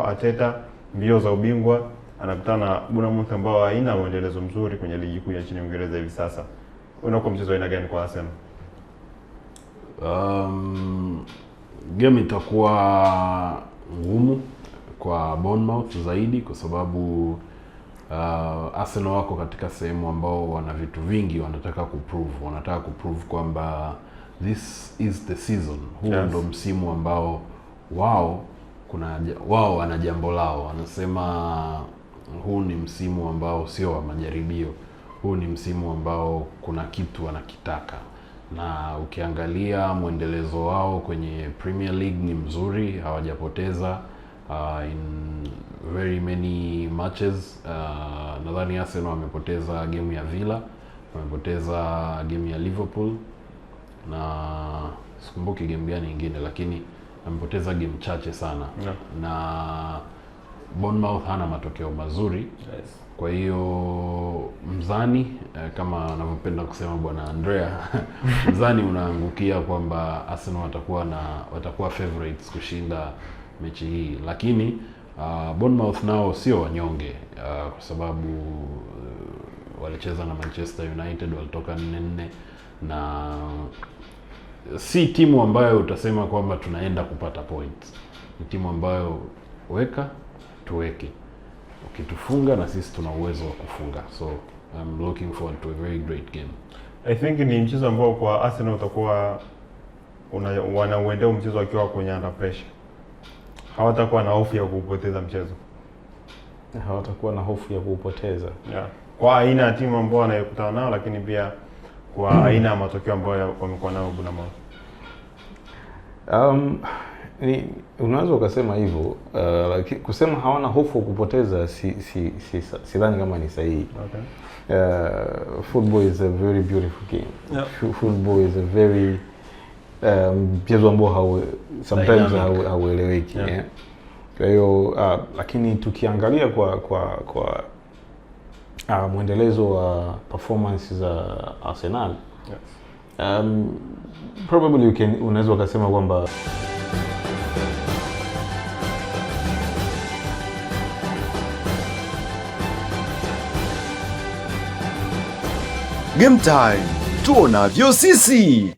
Arteta, mbio za ubingwa, anakutana na Bournemouth ambao haina mwendelezo mzuri kwenye ligi kuu ya nchini Uingereza hivi sasa. Unakuwa mchezo aina gani kwa Arsenal? Game itakuwa ngumu kwa Bournemouth zaidi kwa sababu Arsenal wako katika sehemu ambao wana vitu vingi wanataka kuprove kwamba this is the season. Huu ndo msimu ambao wao wana jambo lao. Wanasema huu ni msimu ambao sio wa majaribio. Huu ni msimu ambao kuna kitu wanakitaka. Na ukiangalia mwendelezo wao kwenye Premier League ni mzuri, hawajapoteza in very many matches. Nadhani Arsenal wamepoteza game ya Villa, wamepoteza game ya Liverpool na sikumbuki game gani nyingine, lakini wamepoteza game chache sana. Na Bournemouth hana matokeo mazuri. Kwa hiyo mzani, kama anavyopenda kusema bwana Andrea, mzani unaangukia kwamba Arsenal watakuwa favorites kushinda mechi hii. Lakini Bournemouth nao sio wanyonge, kwa sababu walicheza na Manchester United, walitoka 4-4, na si timu ambayo utasema kwamba tunaenda kupata points. Ni timu ambayo tuweke. Ukitufunga na sisi tuna uwezo wa kufunga. So I'm looking forward to a very great game. I think ni mchezo ambao kwa Arsenal utakuwa wanauendea mchezo wakiwa kwenye under pressure. Hawatakuwa na hofu ya kupoteza mchezo. Kwa aina ya timu ambao wanayokutana nao, lakini pia kwa aina ya matokeo ambayo wamekuwa nayo Bournemouth. Unaweza ukasema hivyo, lakini kusema hawana hofu kupoteza sidhani kama ni sahihi. Football is a very beautiful game. Football is a very mchezo ambao sometimes haueleweki. Kwa hiyo lakini tukiangalia kwa mwendelezo wa performance za Arsenal, probably unaweza ukasema kwamba Game time, tuonavyo sisi.